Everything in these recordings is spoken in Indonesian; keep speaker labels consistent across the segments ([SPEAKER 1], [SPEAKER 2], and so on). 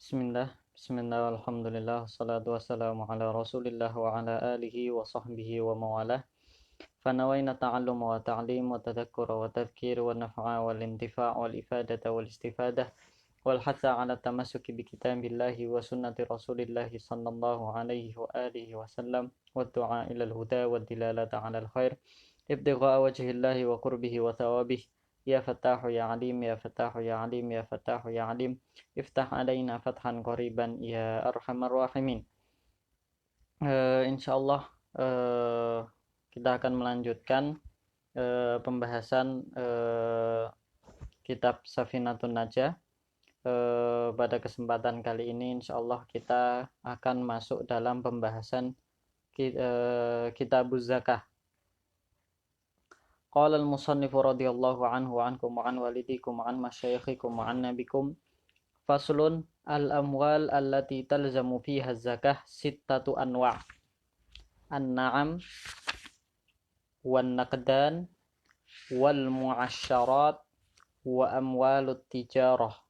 [SPEAKER 1] Bismillah, alhamdulillah, salatu wassalamu ala rasulillah wa ala alihi wa sahbihi wa mawalah. Fanawayna ta'allum wa ta'lim wa tadhakkura wa tadhkir wa naf'a wal intifa' wal ifadata wal istifadah wal hatha ala tamassuki bi kitabillahi wa sunnati rasulillahi sallallahu alaihi wa alihi wa sallam wa du'a ilal huda wa dilalata ala al-khair ibtigha'a wajhillahi wa qurbihi wa thawabih. Ya Fattahu ya Alim, ya Fattahu ya Alim, ya Fattahu ya Alim, iftah alaina fathan qariban ya arhamar rahimin. Insyaallah kita akan melanjutkan pembahasan kitab Safinatun Najah. Pada kesempatan kali ini insyaallah kita akan masuk dalam pembahasan Kitabuz Zakah. Qala al-musannif radhiyallahu anhu wa ankum wa an walidikum wa an masyayikhikum wa an nabikum. Faslun al-amwal allati talzamu fiha zakah sittatu anwa'. An-na'am wan naqdan wal mu'asyarat wa amwalut tijarah.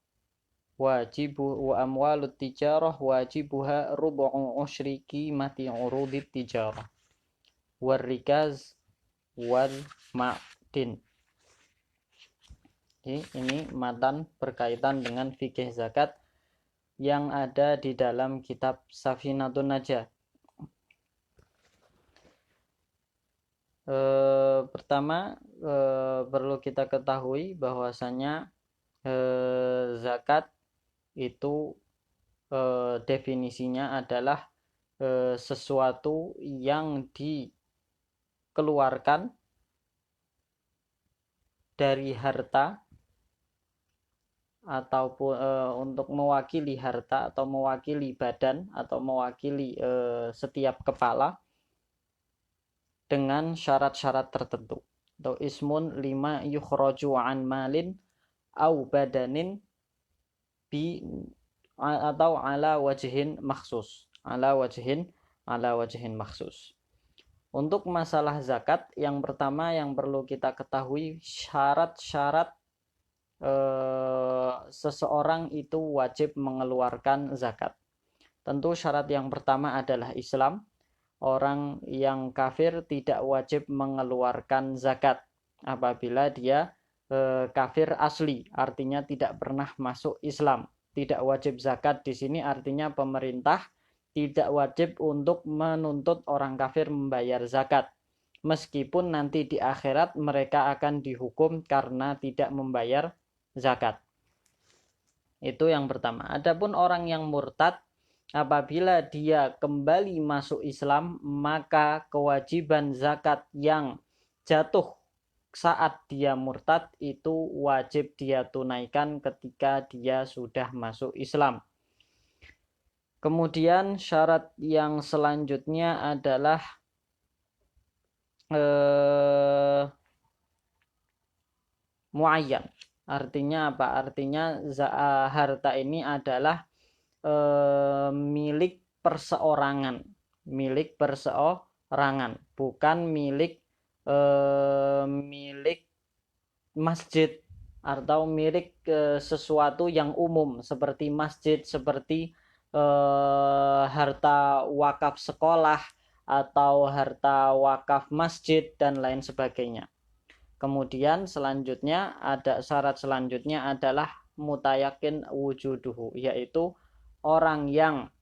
[SPEAKER 1] Wa amwalut tijarah wajibuha rubu'u usyri qimati urudit tijarah. War rikaz wal ma'din. Ini matan berkaitan dengan fikih zakat yang ada di dalam kitab Safinatun Najah. Pertama perlu kita ketahui bahwasanya zakat itu definisinya adalah sesuatu yang dikeluarkan dari harta ataupun untuk mewakili harta atau mewakili badan atau mewakili setiap kepala dengan syarat-syarat tertentu. Atau ismun lima yukhraju an malin au badanin bi atau ala wajhin makhsus. Ala wajhin makhsus. Untuk masalah zakat, yang pertama yang perlu kita ketahui syarat-syarat seseorang itu wajib mengeluarkan zakat. Tentu syarat yang pertama adalah Islam. Orang yang kafir tidak wajib mengeluarkan zakat apabila dia kafir asli, artinya tidak pernah masuk Islam. Tidak wajib zakat di sini artinya pemerintah tidak wajib untuk menuntut orang kafir membayar zakat. Meskipun nanti di akhirat mereka akan dihukum karena tidak membayar zakat. Itu yang pertama. Adapun orang yang murtad, apabila dia kembali masuk Islam, maka kewajiban zakat yang jatuh saat dia murtad itu wajib dia tunaikan ketika dia sudah masuk Islam. Kemudian syarat yang selanjutnya adalah muayyan. Artinya apa? Artinya harta ini adalah milik perseorangan, bukan milik masjid atau milik sesuatu yang umum seperti masjid, seperti harta wakaf sekolah atau harta wakaf masjid dan lain sebagainya. Kemudian selanjutnya ada syarat selanjutnya adalah mutayakin wujuduhu, yaitu orang yang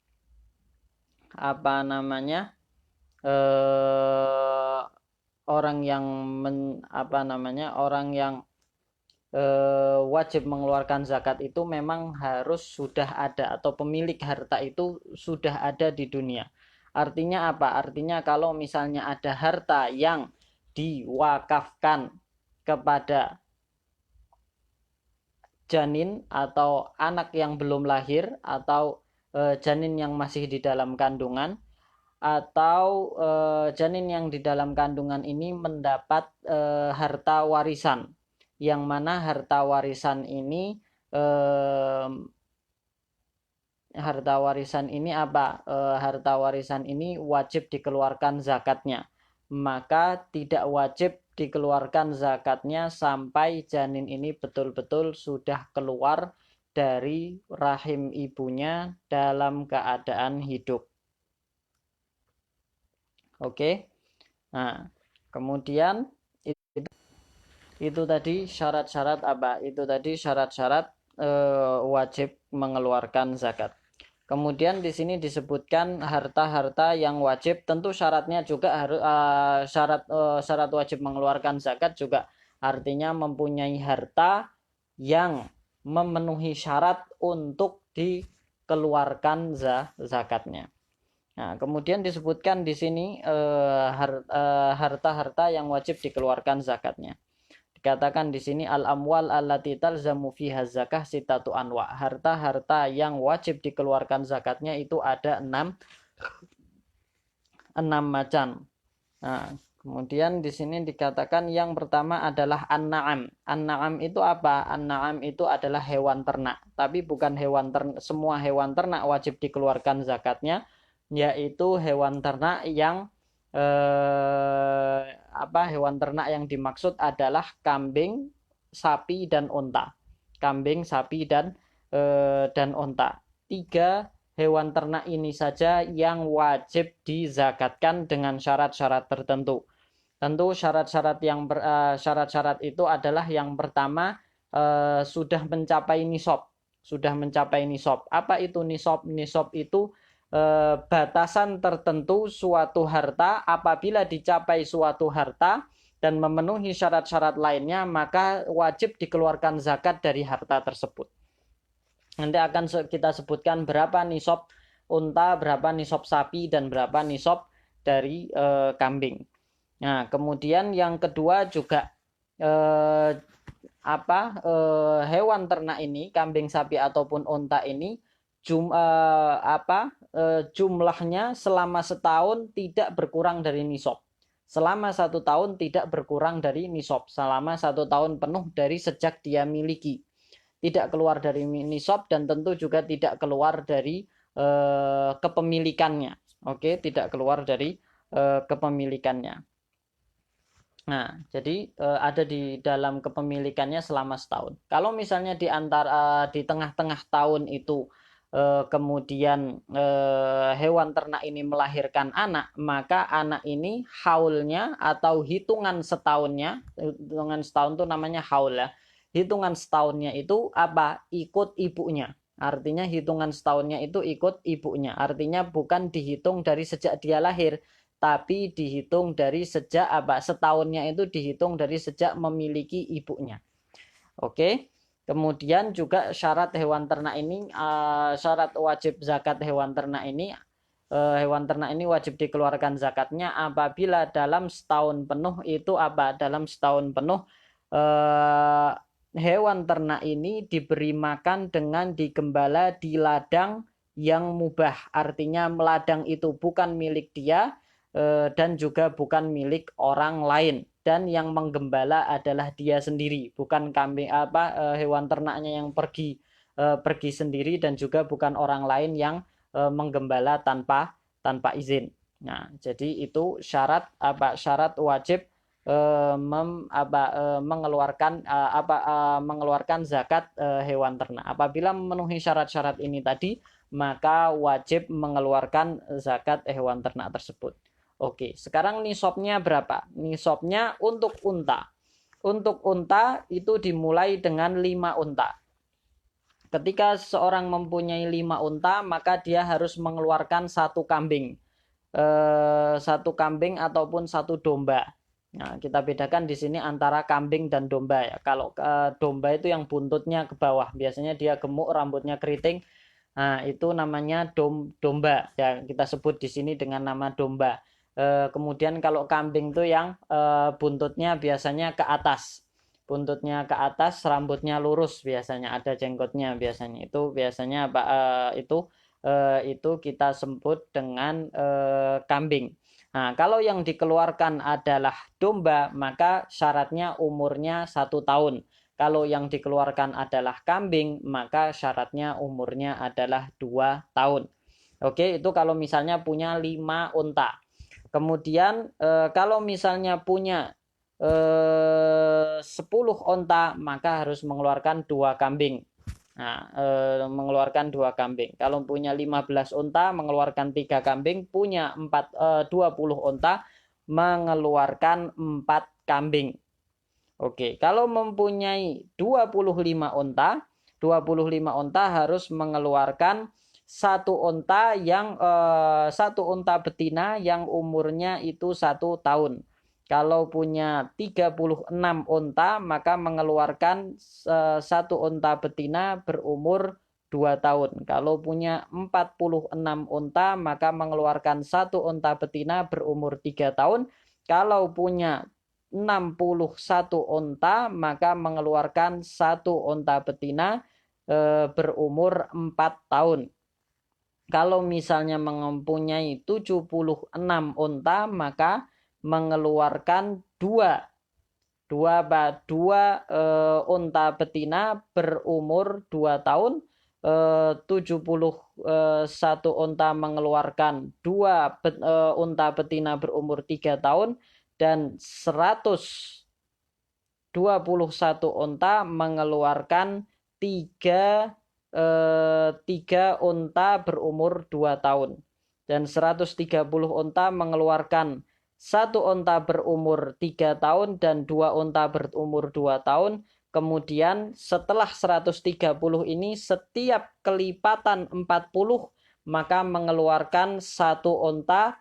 [SPEAKER 1] wajib mengeluarkan zakat itu memang harus sudah ada atau pemilik harta itu sudah ada di dunia. Artinya apa? Artinya kalau misalnya ada harta yang diwakafkan kepada janin atau anak yang belum lahir atau janin yang masih di dalam kandungan, atau janin yang di dalam kandungan ini mendapat harta warisan, yang mana harta warisan ini harta warisan ini wajib dikeluarkan zakatnya. Maka tidak wajib dikeluarkan zakatnya sampai janin ini betul-betul sudah keluar dari rahim ibunya dalam keadaan hidup. Oke. Nah, kemudian itu tadi syarat-syarat apa? Itu tadi syarat-syarat wajib mengeluarkan zakat. Kemudian di sini disebutkan harta-harta yang wajib, tentu syaratnya juga harus syarat wajib mengeluarkan zakat juga artinya mempunyai harta yang memenuhi syarat untuk dikeluarkan zakatnya. Nah, kemudian disebutkan di sini harta-harta yang wajib dikeluarkan zakatnya. Dikatakan di sini al-amwal allati talzamu fiha zakah sitatu anwa. Harta-harta yang wajib dikeluarkan zakatnya itu ada 6 macam. Nah, kemudian di sini dikatakan yang pertama adalah an-na'am. An-na'am itu apa? An-na'am itu adalah hewan ternak, tapi bukan hewan ternak. Semua hewan ternak wajib dikeluarkan zakatnya, yaitu hewan ternak yang hewan ternak yang dimaksud adalah kambing, sapi dan unta. Kambing, sapi dan unta. 3 hewan ternak ini saja yang wajib dizakatkan dengan syarat-syarat tertentu. Tentu syarat-syarat syarat-syarat itu adalah yang pertama sudah mencapai nisab. Sudah mencapai nisab. Apa itu nisab? Nisab itu batasan tertentu suatu harta. Apabila dicapai suatu harta dan memenuhi syarat-syarat lainnya, maka wajib dikeluarkan zakat dari harta tersebut. Nanti akan kita sebutkan berapa nisab unta, berapa nisab sapi, dan berapa nisab dari kambing. Nah, kemudian yang kedua juga hewan ternak ini, kambing, sapi ataupun unta ini jumlahnya selama setahun tidak berkurang dari nisab. Selama 1 tahun tidak berkurang dari nisab. Selama 1 tahun penuh dari sejak dia miliki. Tidak keluar dari nisab dan tentu juga tidak keluar dari kepemilikannya. Oke, tidak keluar dari kepemilikannya. Nah, jadi ada di dalam kepemilikannya selama setahun. Kalau misalnya di tengah-tengah tahun itu kemudian hewan ternak ini melahirkan anak, maka anak ini haulnya atau hitungan setahunnya, hitungan setahun itu namanya haul ya. Hitungan setahunnya itu apa? Ikut ibunya. Artinya hitungan setahunnya itu ikut ibunya. Artinya bukan dihitung dari sejak dia lahir, tapi dihitung dari sejak setahunnya itu dihitung dari sejak memiliki ibunya. Oke. Kemudian juga syarat hewan ternak ini, syarat wajib zakat hewan ternak ini wajib dikeluarkan zakatnya apabila dalam setahun penuh itu dalam setahun penuh hewan ternak ini diberi makan dengan digembala di ladang yang mubah. Artinya ladang itu bukan milik dia dan juga bukan milik orang lain. Dan yang menggembala adalah dia sendiri, bukan kambing hewan ternaknya yang pergi sendiri dan juga bukan orang lain yang menggembala tanpa izin. Nah, jadi itu syarat wajib mengeluarkan zakat hewan ternak. Apabila memenuhi syarat-syarat ini tadi, maka wajib mengeluarkan zakat hewan ternak tersebut. Oke, sekarang nisabnya berapa? Nisabnya untuk unta. Untuk unta itu dimulai dengan 5 unta. Ketika seorang mempunyai 5 unta, maka dia harus mengeluarkan 1 kambing. 1 kambing ataupun 1 domba. Nah, kita bedakan di sini antara kambing dan domba ya. Kalau domba itu yang buntutnya ke bawah, biasanya dia gemuk, rambutnya keriting. Nah, itu namanya domba. Ya, kita sebut di sini dengan nama domba. Kemudian kalau kambing itu yang buntutnya biasanya ke atas. Buntutnya ke atas, rambutnya lurus biasanya, ada jenggotnya biasanya. Itu biasanya itu kita sebut dengan kambing. Nah, kalau yang dikeluarkan adalah domba, maka syaratnya umurnya 1 tahun. Kalau yang dikeluarkan adalah kambing, maka syaratnya umurnya adalah 2 tahun. Oke, itu kalau misalnya punya 5 unta. Kemudian kalau misalnya punya 10 unta, maka harus mengeluarkan 2 kambing. Nah, mengeluarkan 2 kambing. Kalau punya 15 unta mengeluarkan 3 kambing, punya 20 unta mengeluarkan 4 kambing. Oke, kalau mempunyai 25 unta, 25 unta harus mengeluarkan satu unta betina yang umurnya itu 1 tahun. Kalau punya 36 unta, maka mengeluarkan satu unta betina berumur 2 tahun. Kalau punya 46 unta, maka mengeluarkan satu unta betina berumur 3 tahun. Kalau punya 61 unta, maka mengeluarkan satu unta betina berumur 4 tahun. Kalau misalnya mempunyai 76 unta, maka mengeluarkan dua unta betina berumur 2 tahun, 71 unta mengeluarkan 2 unta betina berumur 3 tahun, dan 121 unta mengeluarkan 3 unta berumur 2 tahun, dan 130 unta mengeluarkan 1 unta berumur 3 tahun dan 2 unta berumur 2 tahun. Kemudian setelah 130 ini setiap kelipatan 40, maka mengeluarkan satu unta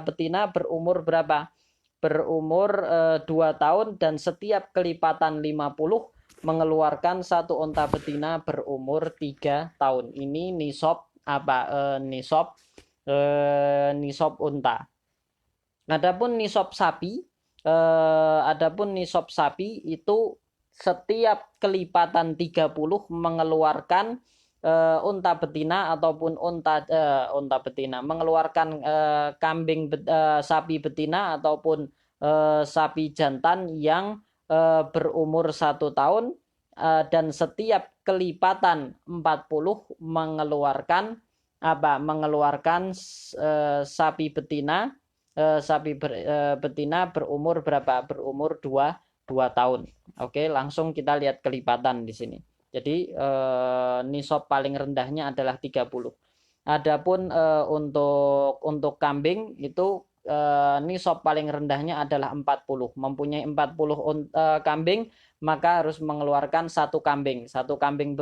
[SPEAKER 1] betina berumur berapa? Berumur 2 tahun, dan setiap kelipatan 50 mengeluarkan satu unta betina berumur 3 tahun. Ini nisab nisab unta. Adapun nisab sapi itu setiap kelipatan 30 mengeluarkan unta betina ataupun unta betina, mengeluarkan sapi betina ataupun sapi jantan yang berumur 1 tahun, dan setiap kelipatan 40 mengeluarkan sapi betina berumur berapa? Berumur 2 tahun. Oke, langsung kita lihat kelipatan di sini. Jadi nisab paling rendahnya adalah 30. Adapun untuk kambing itu nisab paling rendahnya adalah 40. Mempunyai 40 kambing, maka harus mengeluarkan satu kambing. Satu kambing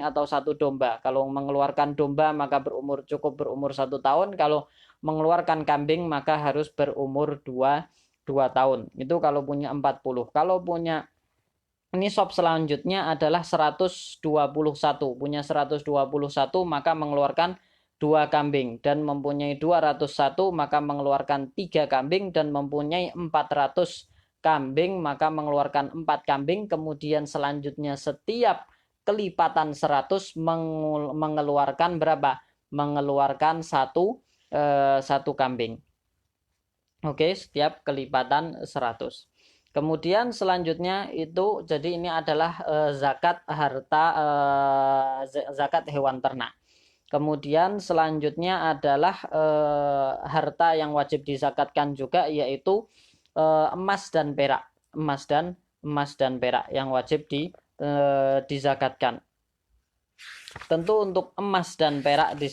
[SPEAKER 1] atau satu domba. Kalau mengeluarkan domba maka cukup berumur 1 tahun. Kalau mengeluarkan kambing maka harus berumur 2 tahun. Itu kalau punya 40. Kalau punya nisab selanjutnya adalah 121. Punya 121 maka mengeluarkan 2 kambing, dan mempunyai 201 maka mengeluarkan 3 kambing, dan mempunyai 400 kambing maka mengeluarkan 4 kambing. Kemudian selanjutnya setiap kelipatan 100 mengeluarkan berapa? Mengeluarkan satu kambing. Oke, setiap kelipatan 100. Kemudian selanjutnya itu, jadi ini adalah zakat hewan ternak. Kemudian selanjutnya adalah harta yang wajib dizakatkan juga, yaitu emas dan perak. Emas dan perak yang wajib dizakatkan. Tentu untuk emas dan perak di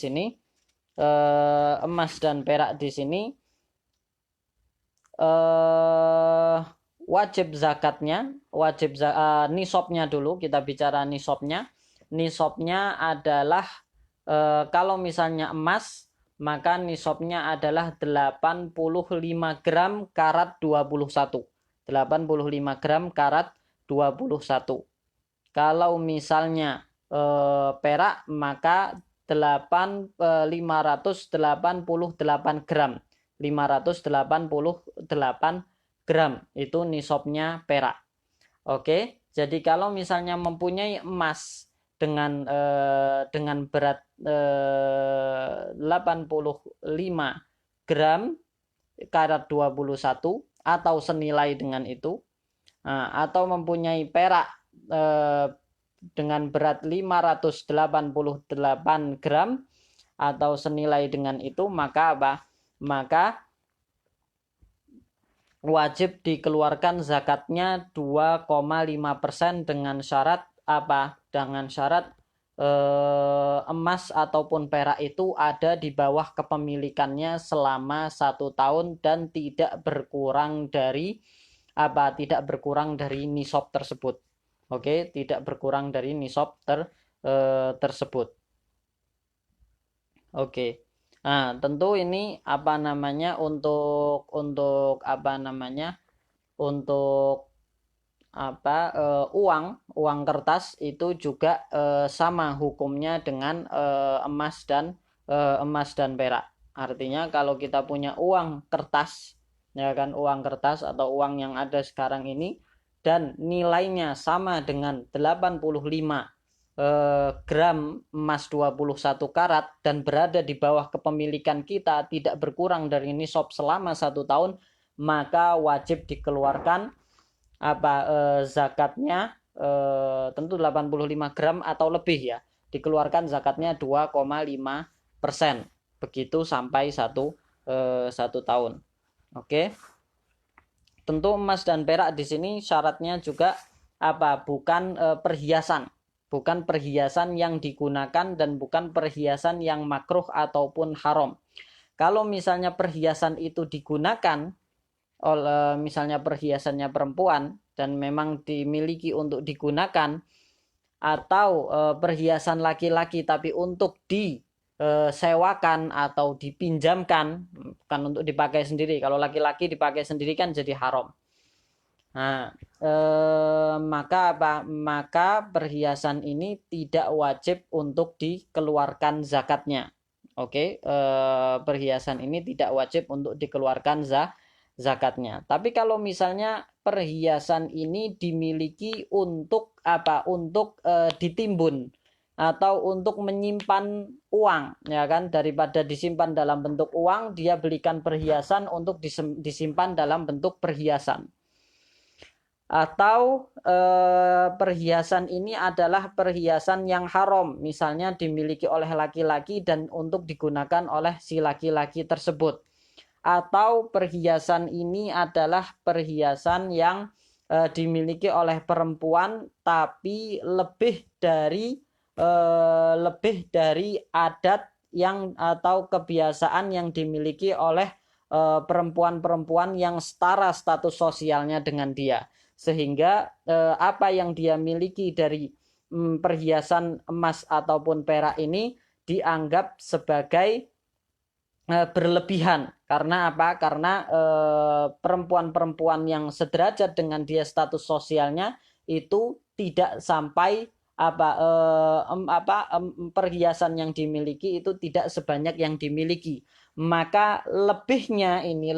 [SPEAKER 1] sini wajib zakatnya, nisabnya dulu, kita bicara nisabnya. Nisabnya adalah kalau misalnya emas, maka nisabnya adalah 85 gram karat 21. 85 gram karat 21. Kalau misalnya perak, maka 588 gram. 588 gram itu nisabnya perak. Oke, jadi kalau misalnya mempunyai emas dengan berat 85 gram karat 21 atau senilai dengan itu, atau mempunyai perak dengan berat 588 gram atau senilai dengan itu, maka wajib dikeluarkan zakatnya 2,5% dengan syarat apa? Dengan syarat emas ataupun perak itu ada di bawah kepemilikannya selama 1 tahun dan tidak berkurang dari apa? Tidak berkurang dari nisab tersebut. Oke, tidak berkurang dari nisab tersebut. Oke. Nah, tentu ini apa namanya untuk apa namanya untuk apa uang kertas itu juga sama hukumnya dengan emas dan perak. Artinya kalau kita punya uang kertas, ya kan, uang kertas atau uang yang ada sekarang ini dan nilainya sama dengan 85 gram emas 21 karat dan berada di bawah kepemilikan kita, tidak berkurang dari nisab selama 1 tahun, maka wajib dikeluarkan apa zakatnya tentu 85 gram atau lebih ya, dikeluarkan zakatnya 2,5%, begitu sampai 1 tahun. Oke. Tentu emas dan perak di sini syaratnya juga apa? Bukan perhiasan. Bukan perhiasan yang digunakan dan bukan perhiasan yang makruh ataupun haram. Kalau misalnya perhiasan itu digunakan oleh misalnya perhiasannya perempuan dan memang dimiliki untuk digunakan, atau perhiasan laki-laki tapi untuk disewakan atau dipinjamkan, bukan untuk dipakai sendiri. Kalau laki-laki dipakai sendiri kan jadi haram. Nah, maka perhiasan ini tidak wajib untuk dikeluarkan zakatnya. Oke, perhiasan ini tidak wajib untuk dikeluarkan zakatnya. Tapi kalau misalnya perhiasan ini dimiliki untuk apa? Untuk ditimbun atau untuk menyimpan uang, ya kan, daripada disimpan dalam bentuk uang, dia belikan perhiasan untuk disimpan dalam bentuk perhiasan. Atau perhiasan ini adalah perhiasan yang haram, misalnya dimiliki oleh laki-laki dan untuk digunakan oleh si laki-laki tersebut. Atau perhiasan ini adalah perhiasan yang dimiliki oleh perempuan tapi lebih dari adat yang atau kebiasaan yang dimiliki oleh perempuan-perempuan yang setara status sosialnya dengan dia, sehingga apa yang dia miliki dari perhiasan emas ataupun perak ini dianggap sebagai berlebihan. Karena apa? Karena perempuan-perempuan yang sederajat dengan dia status sosialnya itu tidak sampai perhiasan yang dimiliki itu tidak sebanyak yang dimiliki. Maka lebihnya ini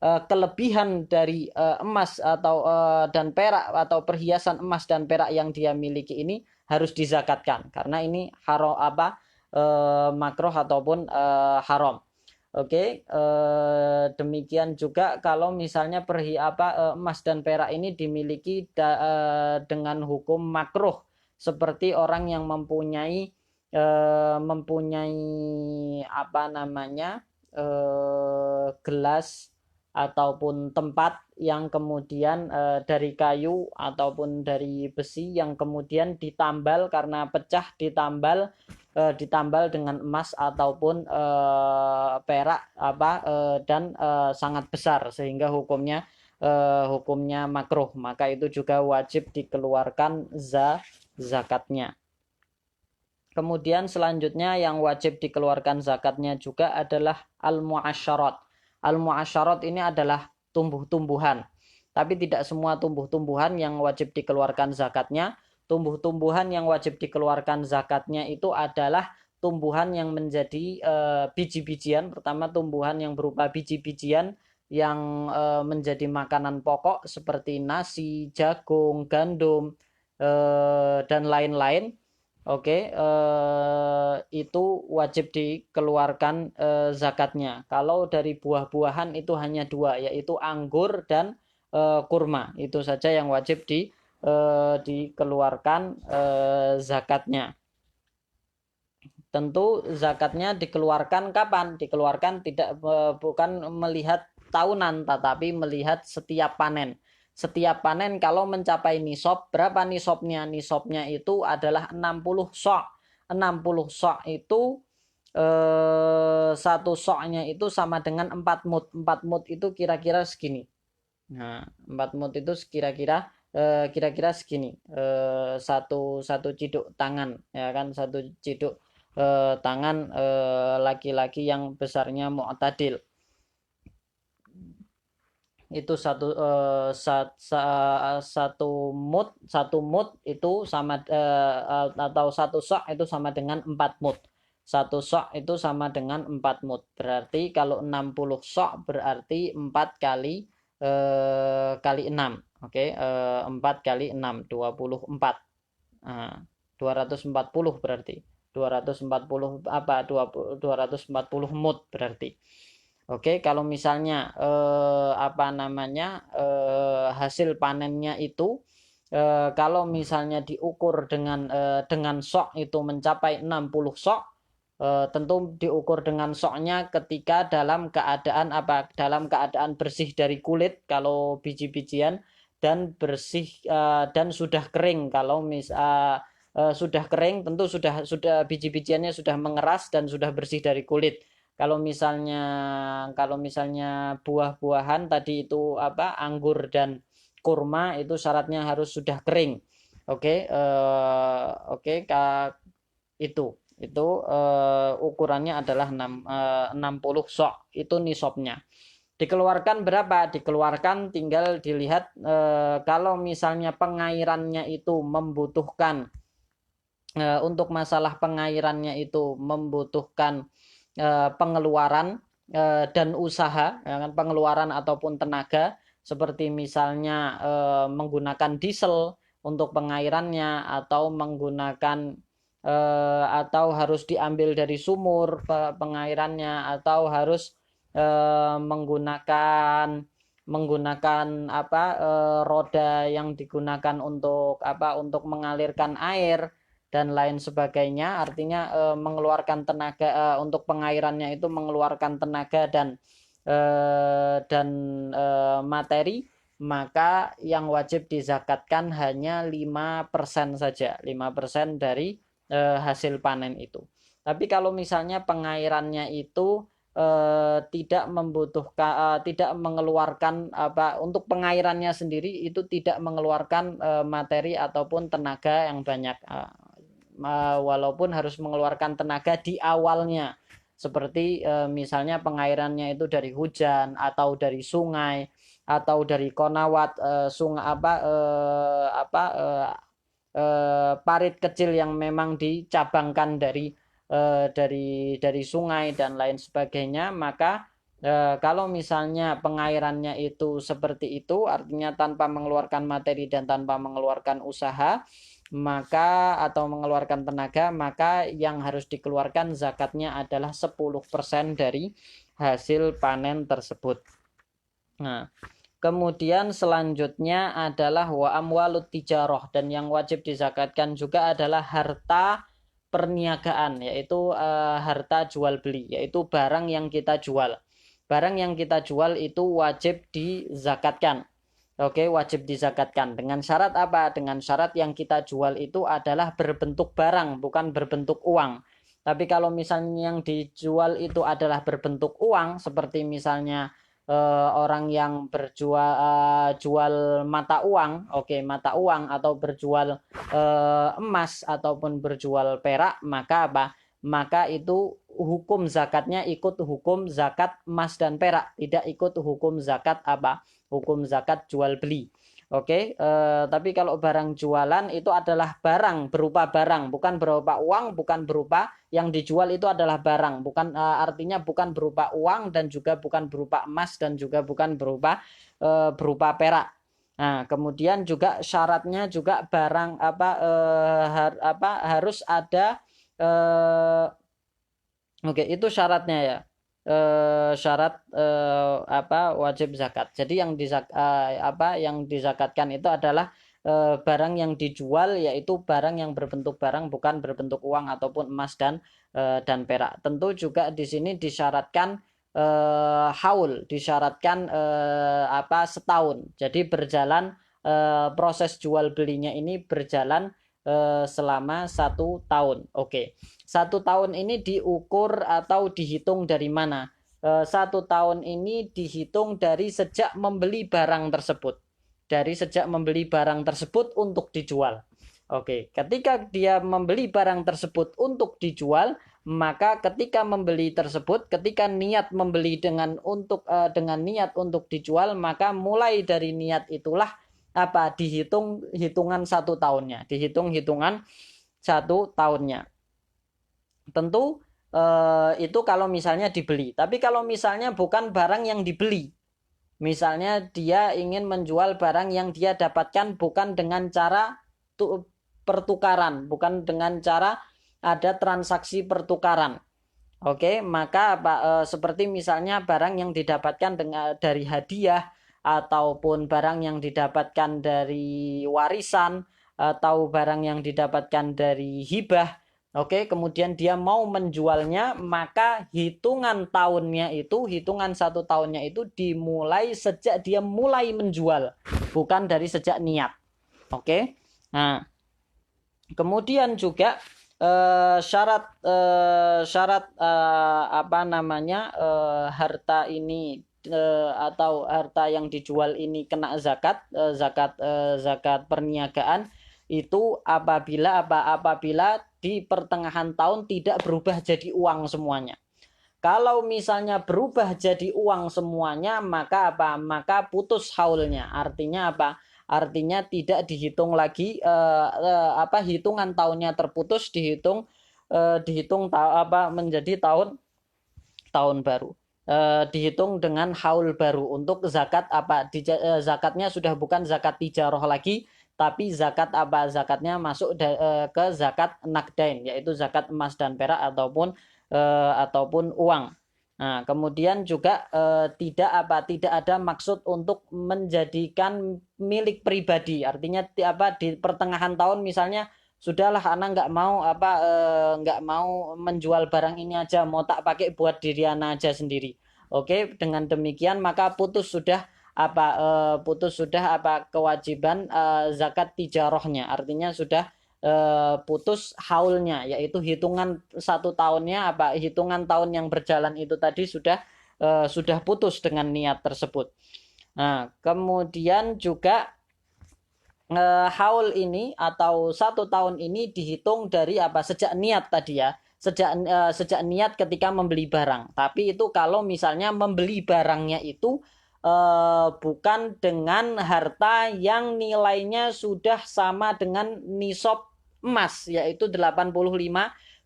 [SPEAKER 1] kelebihan dari emas atau dan perak atau perhiasan emas dan perak yang dia miliki ini harus dizakatkan karena ini haram makruh ataupun haram. Oke, demikian juga kalau misalnya emas dan perak ini dimiliki dengan hukum makruh, seperti orang yang mempunyai gelas ataupun tempat yang kemudian dari kayu ataupun dari besi yang kemudian ditambal karena pecah, ditambal dengan emas ataupun perak dan sangat besar sehingga hukumnya makruh, maka itu juga wajib dikeluarkan zakatnya. Kemudian selanjutnya yang wajib dikeluarkan zakatnya juga adalah al-mu'asyarat. Al-mu'asyarat ini adalah tumbuh-tumbuhan. Tapi tidak semua tumbuh-tumbuhan yang wajib dikeluarkan zakatnya. Tumbuh-tumbuhan yang wajib dikeluarkan zakatnya itu adalah tumbuhan yang menjadi biji-bijian. Pertama, tumbuhan yang berupa biji-bijian yang menjadi makanan pokok seperti nasi, jagung, gandum, dan lain-lain. Oke, itu wajib dikeluarkan zakatnya. Kalau dari buah-buahan itu hanya 2, yaitu anggur dan kurma. Itu saja yang wajib dikeluarkan zakatnya. Tentu zakatnya dikeluarkan kapan? Dikeluarkan bukan melihat tahunan, tetapi melihat setiap panen. Setiap panen kalau mencapai nisab, berapa nisabnya? Nisabnya itu adalah 60 sok. 60 sok itu satu soknya itu sama dengan 4 mud. 4 mud itu kira-kira segini. Nah, 4 mud itu kira-kira segini. Satu ciduk tangan, ya kan? Satu ciduk tangan laki-laki yang besarnya mu'tadil. Itu satu mud itu sama atau satu sok itu sama dengan 4 mud. Satu sok itu sama dengan 4 mud. Berarti kalau 60 sok berarti 4 kali 6. Oke, 4 kali 6 24. Nah, 240 berarti. 240 apa 240 mud berarti. Oke, kalau misalnya hasil panennya itu kalau misalnya diukur dengan sok itu mencapai 60 sok, tentu diukur dengan soknya ketika dalam keadaan bersih dari kulit kalau biji-bijian, dan bersih dan sudah kering kalau sudah kering, tentu sudah biji-bijiannya sudah mengeras dan sudah bersih dari kulit. Kalau misalnya buah-buahan tadi itu anggur dan kurma, itu syaratnya harus sudah kering. Oke, itu ukurannya adalah 60 sok, itu nisabnya. Dikeluarkan berapa? Dikeluarkan tinggal dilihat kalau misalnya pengairannya itu membutuhkan untuk masalah pengairannya itu membutuhkan pengeluaran dan usaha, ya kan, pengeluaran ataupun tenaga, seperti misalnya menggunakan diesel untuk pengairannya, atau menggunakan atau harus diambil dari sumur pengairannya, atau harus menggunakan roda yang digunakan untuk mengalirkan air dan lain sebagainya. Artinya mengeluarkan tenaga untuk pengairannya itu mengeluarkan tenaga dan materi, maka yang wajib dizakatkan hanya 5% saja, 5% dari hasil panen itu. Tapi kalau misalnya pengairannya itu tidak membutuhkan tidak mengeluarkan untuk pengairannya sendiri itu tidak mengeluarkan materi ataupun tenaga yang banyak, walaupun harus mengeluarkan tenaga di awalnya, seperti misalnya pengairannya itu dari hujan atau dari sungai atau dari konawat, sungai parit kecil yang memang dicabangkan dari sungai dan lain sebagainya. Maka kalau misalnya pengairannya itu seperti itu, artinya tanpa mengeluarkan materi dan tanpa mengeluarkan usaha, atau mengeluarkan tenaga, maka yang harus dikeluarkan zakatnya adalah 10% dari hasil panen tersebut. Nah, kemudian selanjutnya adalah wa amwalut tijarah, dan yang wajib dizakatkan juga adalah harta perniagaan, yaitu harta jual beli, yaitu barang yang kita jual. Barang yang kita jual itu wajib dizakatkan. Oke, wajib dizakatkan. Dengan syarat apa? Dengan syarat yang kita jual itu adalah berbentuk barang, bukan berbentuk uang. Tapi kalau misalnya yang dijual itu adalah berbentuk uang, seperti misalnya orang yang jual mata uang, mata uang, atau berjual emas ataupun berjual perak, maka itu hukum zakatnya ikut hukum zakat emas dan perak, tidak ikut hukum zakat hukum zakat jual beli. Tapi kalau barang jualan itu adalah barang, berupa barang, bukan berupa uang, bukan berupa, yang dijual itu adalah barang, bukan artinya bukan berupa uang dan juga bukan berupa emas dan juga bukan berupa perak. Nah, kemudian juga syaratnya juga barang harus ada itu syaratnya ya. Syarat wajib zakat. Jadi yang dizakatkan itu adalah barang yang dijual, yaitu barang yang berbentuk barang, bukan berbentuk uang ataupun emas dan perak. Tentu juga di sini disyaratkan haul, disyaratkan setahun. Jadi berjalan proses jual belinya ini berjalan selama 1 tahun. Oke, 1 tahun ini diukur atau dihitung dari mana? 1 tahun ini dihitung dari sejak membeli barang tersebut. Dari sejak membeli barang tersebut untuk dijual. Oke, ketika dia membeli barang tersebut untuk dijual, maka ketika membeli tersebut, ketika niat membeli dengan niat untuk dijual, maka mulai dari niat itulah dihitung hitungan 1 tahunnya, dihitung hitungan 1 tahunnya. Tentu itu kalau misalnya dibeli. Tapi kalau misalnya bukan barang yang dibeli, misalnya dia ingin menjual barang yang dia dapatkan bukan dengan cara pertukaran, bukan dengan cara ada transaksi pertukaran. Oke, maka seperti misalnya barang yang didapatkan dari hadiah, ataupun barang yang didapatkan dari warisan, atau barang yang didapatkan dari hibah. Oke, kemudian dia mau menjualnya, maka hitungan 1 tahunnya itu dimulai sejak dia mulai menjual, bukan dari sejak niat. Oke, nah kemudian juga syarat harta ini atau harta yang dijual ini kena zakat perniagaan itu apabila di pertengahan tahun tidak berubah jadi uang semuanya. Kalau misalnya berubah jadi uang semuanya, maka putus haulnya. Artinya apa? Artinya tidak dihitung lagi hitungan tahunnya terputus, dihitung menjadi tahun baru. Dihitung dengan haul baru untuk zakat zakatnya sudah bukan zakat tijaroh lagi, tapi zakatnya masuk ke zakat nakdain, yaitu zakat emas dan perak ataupun uang. Nah, kemudian juga tidak ada maksud untuk menjadikan milik pribadi. Artinya di pertengahan tahun misalnya, sudahlah anak nggak mau menjual barang ini aja, mau tak pakai buat diri anak aja sendiri. Oke, dengan demikian maka putus sudah kewajiban zakat tijarohnya. Artinya sudah putus haulnya, yaitu hitungan 1 tahunnya hitungan tahun yang berjalan itu tadi sudah putus dengan niat tersebut. Nah, kemudian juga haul ini atau 1 tahun ini dihitung dari sejak niat tadi ya, sejak niat ketika membeli barang. Tapi itu kalau misalnya membeli barangnya itu bukan dengan harta yang nilainya sudah sama dengan nisab emas, yaitu 85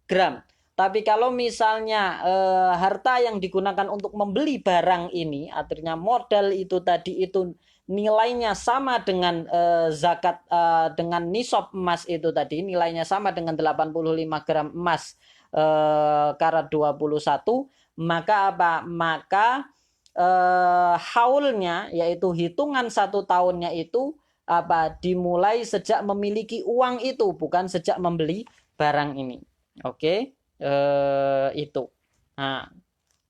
[SPEAKER 1] gram. Tapi kalau misalnya harta yang digunakan untuk membeli barang ini, artinya modal itu tadi itu nilainya sama dengan zakat dengan nisab emas itu tadi, nilainya sama dengan 85 gram emas karat 21, maka haulnya, yaitu hitungan 1 tahunnya itu dimulai sejak memiliki uang itu, bukan sejak membeli barang ini. Oke, itu. Nah,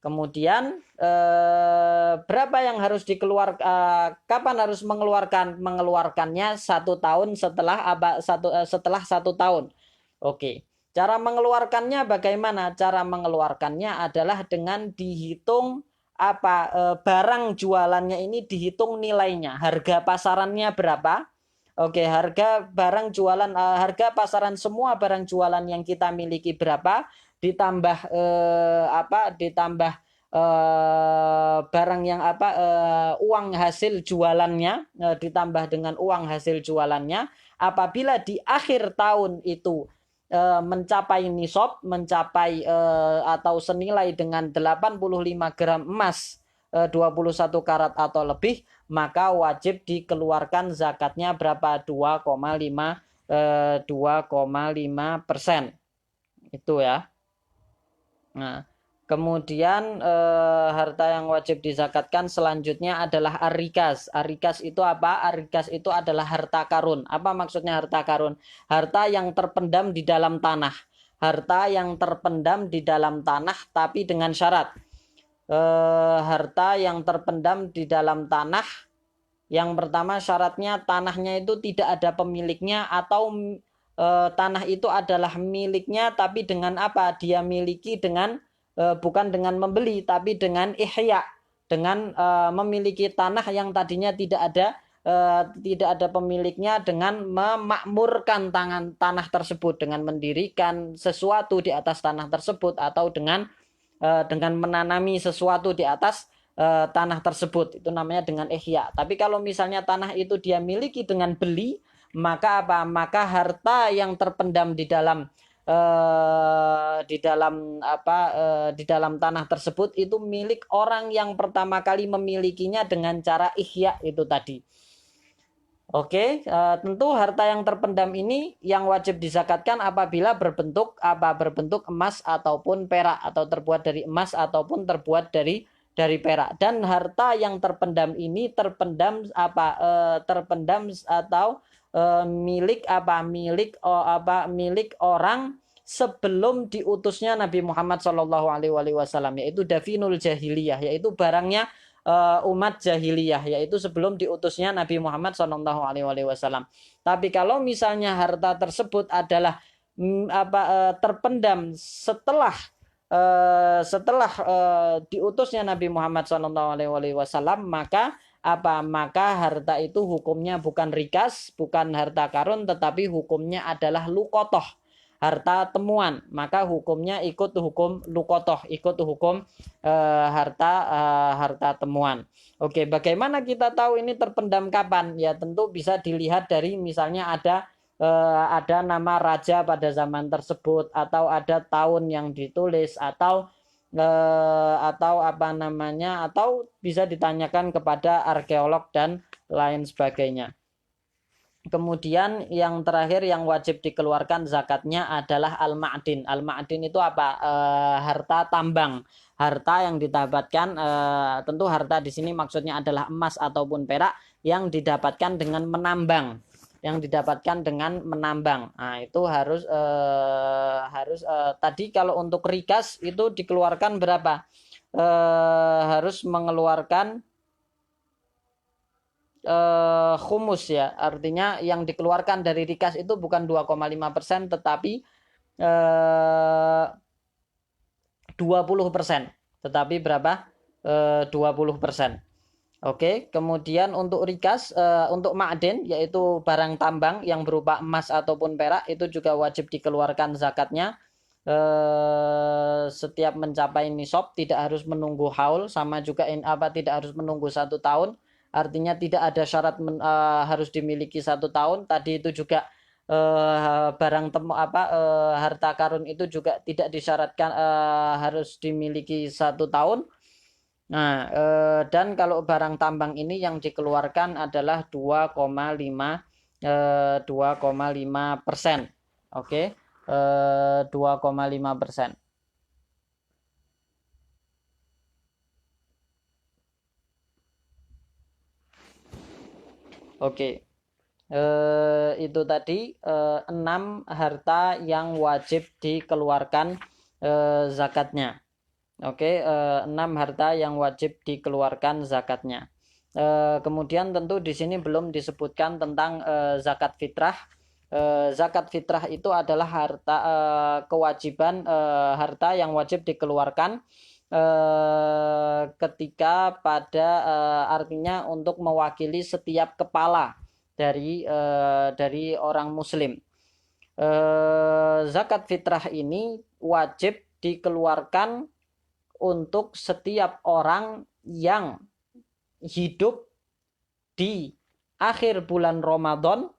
[SPEAKER 1] kemudian berapa yang harus dikeluarkan? Kapan harus mengeluarkannya? 1 tahun setelah 1 tahun. Oke. Cara mengeluarkannya bagaimana? Cara mengeluarkannya adalah dengan dihitung barang jualannya ini, dihitung nilainya, harga pasarannya berapa. Oke, harga barang jualan, harga pasaran semua barang jualan yang kita miliki berapa, ditambah barang yang uang hasil jualannya, ditambah dengan uang hasil jualannya. Apabila di akhir tahun itu mencapai nisab, atau senilai dengan 85 gram emas 21 karat atau lebih, maka wajib dikeluarkan zakatnya berapa? 2,5%. Itu ya. Nah, kemudian harta yang wajib dizakatkan selanjutnya adalah arikas. Arikas itu apa? Arikas itu adalah harta karun. Apa maksudnya harta karun? Harta yang terpendam di dalam tanah. Harta yang terpendam di dalam tanah, tapi dengan syarat. harta yang terpendam di dalam tanah. Yang pertama syaratnya tanahnya itu tidak ada pemiliknya, atau tanah itu adalah miliknya tapi dengan apa? Dia miliki dengan bukan dengan membeli tapi dengan ihya, dengan memiliki tanah yang tadinya tidak ada pemiliknya, dengan memakmurkan tanah tersebut, dengan mendirikan sesuatu di atas tanah tersebut, atau dengan menanami sesuatu di atas tanah tersebut. Itu namanya dengan ihya. Tapi kalau misalnya tanah itu dia miliki dengan beli, maka apa? Maka harta yang terpendam di dalam di dalam tanah tersebut itu milik orang yang pertama kali memilikinya dengan cara ihya itu tadi. Oke, tentu harta yang terpendam ini yang wajib dizakatkan apabila berbentuk emas ataupun perak, atau terbuat dari emas ataupun terbuat dari perak. Dan harta yang terpendam ini terpendam atau milik orang sebelum diutusnya Nabi Muhammad SAW, yaitu dafinul jahiliyah, yaitu barangnya umat jahiliyah, yaitu sebelum diutusnya Nabi Muhammad SAW. Tapi kalau misalnya harta tersebut adalah terpendam setelah diutusnya Nabi Muhammad SAW, maka harta itu hukumnya bukan rikas, bukan harta karun, tetapi hukumnya adalah lukotoh, harta temuan. Maka hukumnya ikut hukum lukotoh, ikut hukum harta temuan. Oke, bagaimana kita tahu ini terpendam kapan? Ya tentu bisa dilihat dari misalnya ada nama raja pada zaman tersebut, atau ada tahun yang ditulis, atau atau bisa ditanyakan kepada arkeolog dan lain sebagainya. Kemudian yang terakhir yang wajib dikeluarkan zakatnya adalah al-ma'din. Al-ma'din itu apa? Harta tambang. Harta yang didapatkan, tentu harta di sini maksudnya adalah emas ataupun perak yang didapatkan dengan menambang. Nah, itu harus tadi kalau untuk rikas itu dikeluarkan berapa? Harus mengeluarkan khumus ya, artinya yang dikeluarkan dari rikas itu bukan 2,5% tetapi 20%, tetapi berapa? 20%. Oke, kemudian untuk rikas, untuk ma'den yaitu barang tambang yang berupa emas ataupun perak itu juga wajib dikeluarkan zakatnya setiap mencapai nisab, tidak harus menunggu haul, sama juga tidak harus menunggu 1 tahun. Artinya tidak ada syarat harus dimiliki 1 tahun. Tadi itu juga harta karun itu juga tidak disyaratkan harus dimiliki 1 tahun. Nah, dan kalau barang tambang ini yang dikeluarkan adalah 2,5%. Oke, 2,5%. Oke. Itu tadi 6 harta yang wajib dikeluarkan zakatnya. Oke, 6 harta yang wajib dikeluarkan zakatnya. Kemudian tentu di sini belum disebutkan tentang zakat fitrah. Zakat fitrah itu adalah harta kewajiban harta yang wajib dikeluarkan ketika pada artinya untuk mewakili setiap kepala dari orang muslim. Zakat fitrah ini wajib dikeluarkan untuk setiap orang yang hidup di akhir bulan Ramadan,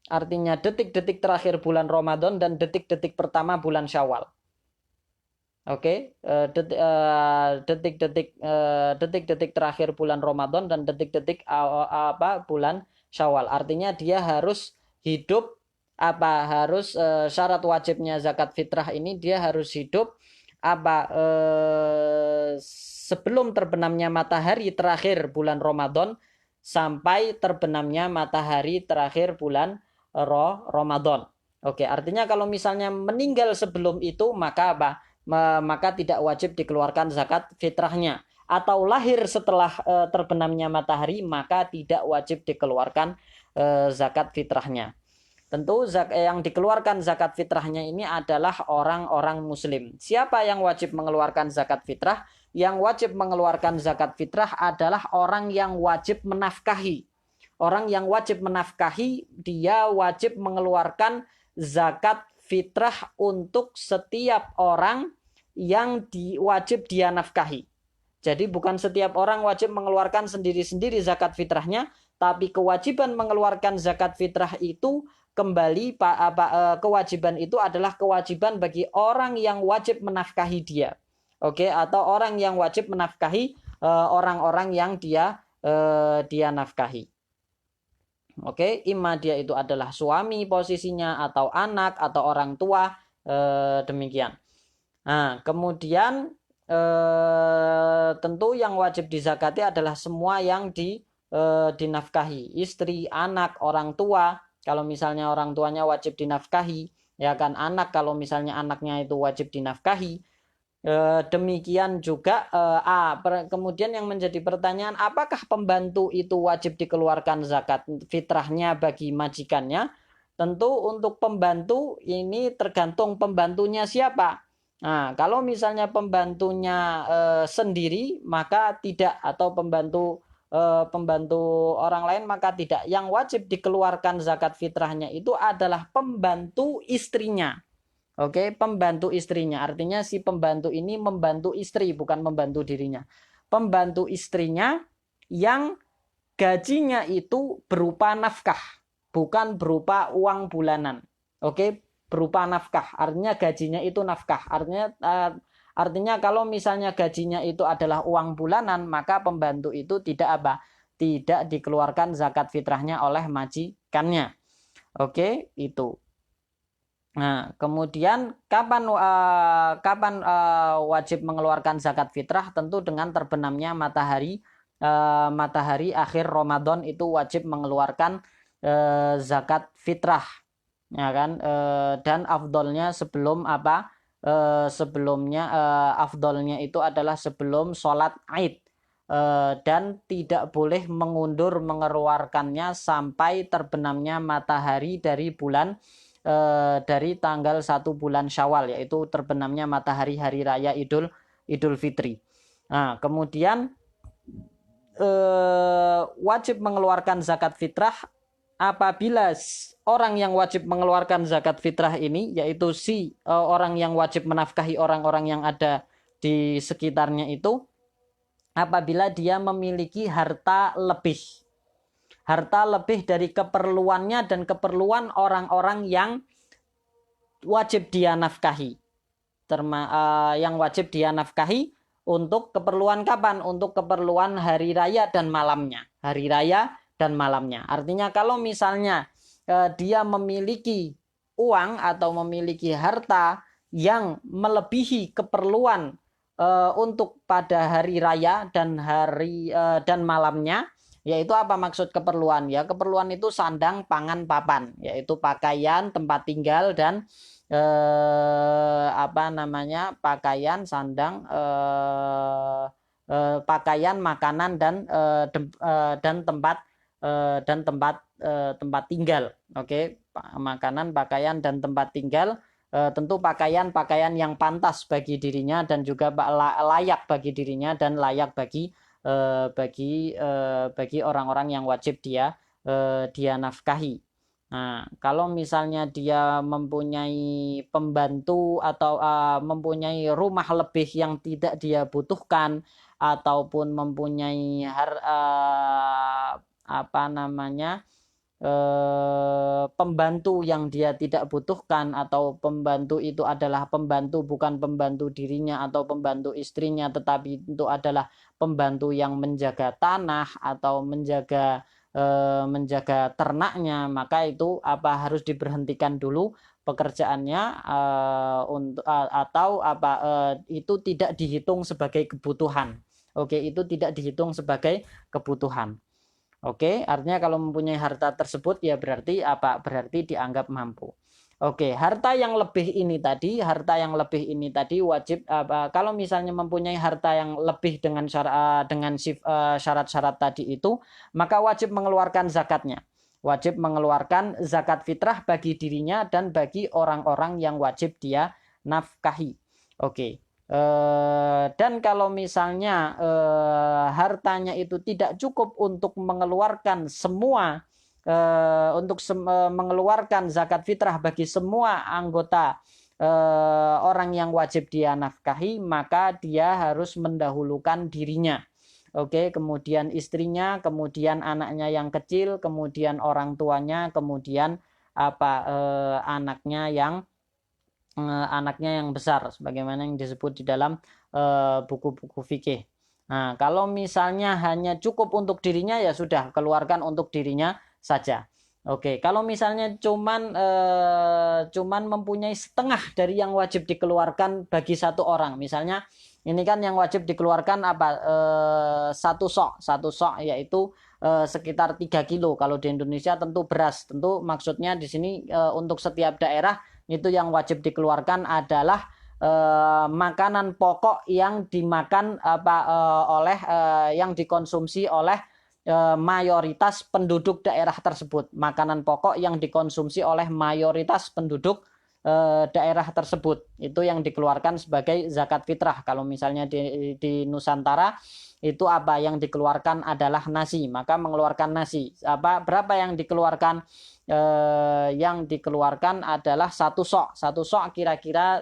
[SPEAKER 1] artinya detik-detik terakhir bulan Ramadan dan detik-detik pertama bulan Syawal. Oke, detik-detik terakhir bulan Ramadan dan detik-detik bulan Syawal. Artinya dia harus hidup syarat wajibnya zakat fitrah ini dia harus hidup sebelum terbenamnya matahari terakhir bulan Ramadan sampai terbenamnya matahari terakhir bulan Ramadan. Oke, artinya kalau misalnya meninggal sebelum itu maka maka tidak wajib dikeluarkan zakat fitrahnya. Atau lahir setelah terbenamnya matahari, maka tidak wajib dikeluarkan zakat fitrahnya. Tentu yang dikeluarkan zakat fitrahnya ini adalah orang-orang muslim. Siapa yang wajib mengeluarkan zakat fitrah? Yang wajib mengeluarkan zakat fitrah adalah orang yang wajib menafkahi. Orang yang wajib menafkahi, dia wajib mengeluarkan zakat fitrah untuk setiap orang yang wajib dia nafkahi. Jadi bukan setiap orang wajib mengeluarkan sendiri-sendiri zakat fitrahnya, tapi kewajiban mengeluarkan zakat fitrah itu kembali kewajiban itu adalah kewajiban bagi orang yang wajib menafkahi dia. Oke, atau orang yang wajib menafkahi orang-orang yang dia nafkahi. Oke, imma dia itu adalah suami posisinya, atau anak, atau orang tua, demikian. Nah, kemudian tentu yang wajib dizakati adalah semua yang dinafkahi, istri, anak, orang tua. Kalau misalnya orang tuanya wajib dinafkahi, ya kan, anak kalau misalnya anaknya itu wajib dinafkahi. Demikian juga kemudian yang menjadi pertanyaan, apakah pembantu itu wajib dikeluarkan zakat fitrahnya bagi majikannya? Tentu untuk pembantu ini tergantung pembantunya siapa. Nah, kalau misalnya pembantunya sendiri maka tidak, atau pembantu orang lain maka tidak. Yang wajib dikeluarkan zakat fitrahnya itu adalah pembantu istrinya. Oke, pembantu istrinya. Artinya si pembantu ini membantu istri, bukan membantu dirinya. Pembantu istrinya yang gajinya itu berupa nafkah, bukan berupa uang bulanan. Oke, berupa nafkah. Artinya gajinya itu nafkah. Artinya kalau misalnya gajinya itu adalah uang bulanan, maka pembantu itu tidak dikeluarkan zakat fitrahnya oleh majikannya. Oke, itu. Nah, kemudian kapan wajib mengeluarkan zakat fitrah? Tentu dengan terbenamnya matahari akhir Ramadan itu wajib mengeluarkan zakat fitrah, ya kan? Dan afdolnya afdolnya itu adalah sebelum sholat Aid, dan tidak boleh mengundur mengeluarkannya sampai terbenamnya matahari dari tanggal 1 bulan Syawal, yaitu terbenamnya matahari hari raya Idul Fitri. Nah, kemudian wajib mengeluarkan zakat fitrah apabila orang yang wajib mengeluarkan zakat fitrah ini, yaitu orang yang wajib menafkahi orang-orang yang ada di sekitarnya itu, apabila dia memiliki harta lebih dari keperluannya dan keperluan orang-orang yang wajib dia nafkahi. Yang wajib dia nafkahi untuk keperluan kapan? Untuk keperluan hari raya dan malamnya. Hari raya dan malamnya. Artinya kalau misalnya dia memiliki uang atau memiliki harta yang melebihi keperluan untuk pada hari raya dan malamnya, yaitu apa maksud keperluan? Ya, keperluan itu sandang, pangan, papan, yaitu pakaian, tempat tinggal, dan pakaian, sandang, pakaian, makanan, dan tempat tinggal. Oke, makanan, pakaian, dan tempat tinggal. Tentu pakaian yang pantas bagi dirinya dan juga layak bagi dirinya dan layak bagi orang-orang yang wajib dia nafkahi. Nah, kalau misalnya dia mempunyai pembantu atau mempunyai rumah lebih yang tidak dia butuhkan, ataupun mempunyai pembantu yang dia tidak butuhkan, atau pembantu itu adalah pembantu bukan pembantu dirinya atau pembantu istrinya, tetapi itu adalah pembantu yang menjaga tanah atau menjaga ternaknya, maka itu harus diberhentikan dulu pekerjaannya, itu tidak dihitung sebagai kebutuhan. Oke, itu tidak dihitung sebagai kebutuhan. Oke, artinya kalau mempunyai harta tersebut ya berarti dianggap mampu. Oke, harta yang lebih ini tadi wajib kalau misalnya mempunyai harta yang lebih dengan syarat-syarat tadi itu, maka wajib mengeluarkan zakatnya. Wajib mengeluarkan zakat fitrah bagi dirinya dan bagi orang-orang yang wajib dia nafkahi. Oke. Dan kalau misalnya hartanya itu tidak cukup untuk mengeluarkan semua mengeluarkan zakat fitrah bagi semua anggota orang yang wajib dia nafkahi, maka dia harus mendahulukan dirinya. Oke, kemudian istrinya, kemudian anaknya yang kecil, kemudian orang tuanya, kemudian anaknya yang besar, sebagaimana yang disebut di dalam buku-buku fikih. Nah, kalau misalnya hanya cukup untuk dirinya, ya sudah, keluarkan untuk dirinya saja. Oke, kalau misalnya cuman mempunyai setengah dari yang wajib dikeluarkan bagi satu orang, misalnya ini kan yang wajib dikeluarkan satu sok yaitu sekitar 3 kilo. Kalau di Indonesia tentu beras, tentu maksudnya di sini untuk setiap daerah itu yang wajib dikeluarkan adalah makanan pokok yang dimakan yang dikonsumsi oleh mayoritas penduduk daerah tersebut. Makanan pokok yang dikonsumsi oleh mayoritas penduduk daerah tersebut itu yang dikeluarkan sebagai zakat fitrah. Kalau misalnya di Nusantara itu yang dikeluarkan adalah nasi, maka mengeluarkan nasi. Berapa yang dikeluarkan? Yang dikeluarkan adalah satu sok kira-kira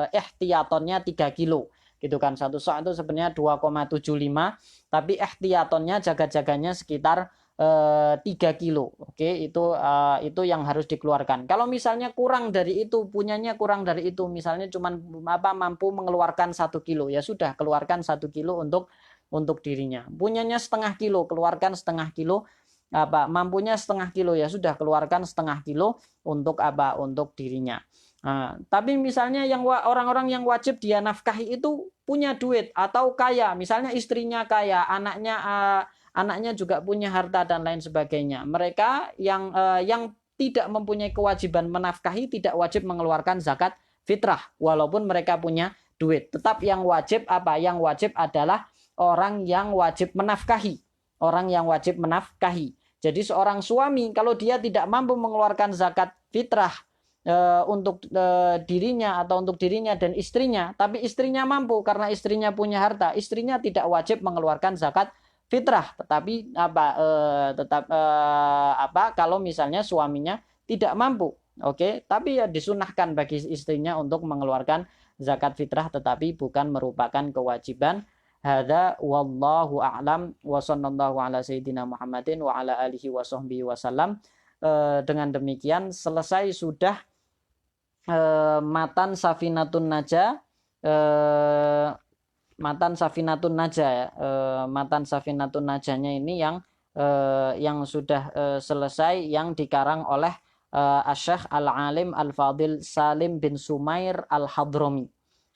[SPEAKER 1] ihtiyatonnya 3 kilo gitu kan. Satu sok itu sebenarnya 2,75, tapi ihtiyatonnya jaga-jaganya sekitar 3 kilo. Oke, itu yang harus dikeluarkan. Kalau misalnya kurang dari itu, punyanya kurang dari itu, misalnya cuma mampu mengeluarkan 1 kilo, ya sudah, keluarkan 1 kilo untuk dirinya. Punyanya setengah kilo, keluarkan setengah kilo. Mampunya setengah kilo, ya sudah, keluarkan setengah kilo untuk dirinya. Nah, tapi misalnya yang orang-orang yang wajib dia nafkahi itu punya duit atau kaya, misalnya istrinya kaya, anaknya juga punya harta dan lain sebagainya. Mereka yang tidak mempunyai kewajiban menafkahi tidak wajib mengeluarkan zakat fitrah walaupun mereka punya duit. Tetap yang wajib Yang wajib adalah orang yang wajib menafkahi. Orang yang wajib menafkahi. Jadi seorang suami kalau dia tidak mampu mengeluarkan zakat fitrah untuk dirinya atau untuk dirinya dan istrinya, tapi istrinya mampu karena istrinya punya harta, istrinya tidak wajib mengeluarkan zakat fitrah, tetapi kalau misalnya suaminya tidak mampu, oke, tapi ya disunahkan bagi istrinya untuk mengeluarkan zakat fitrah, tetapi bukan merupakan kewajiban. Hada wallahu a'lam wa sallallahu ala sayyidina Muhammadin wa ala alihi wa sahbihi wasallam. Dengan demikian selesai sudah matan Safinatun Najah. Matan Safinatun Najah Matan Safinatun Najahnya ini yang sudah selesai, yang dikarang oleh Asy-Syaikh Al-Alim Al-Fadil Salim bin Sumair Al-Hadrami.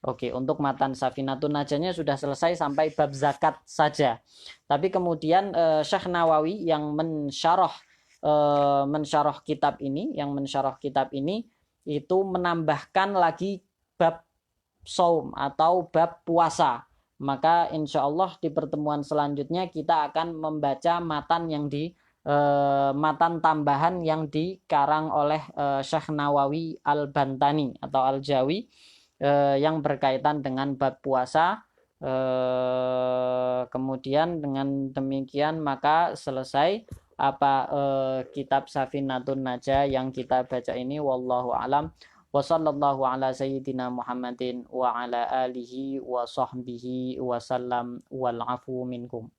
[SPEAKER 1] Oke, untuk matan Safinatun Najahnya sudah selesai sampai bab zakat saja. Tapi kemudian Syekh Nawawi yang mensyarah kitab ini, itu menambahkan lagi bab saum atau bab puasa. Maka insya Allah di pertemuan selanjutnya kita akan membaca matan matan tambahan yang dikarang oleh Syekh Nawawi Al-Bantani atau Al-Jawi yang berkaitan dengan bab puasa. Kemudian dengan demikian maka selesai kitab Safinatun Najah yang kita baca ini. Wallahu alam. Wa sallallahu ala sayyidina Muhammadin wa ala alihi wa sahbihi wa sallam wal afu minkum.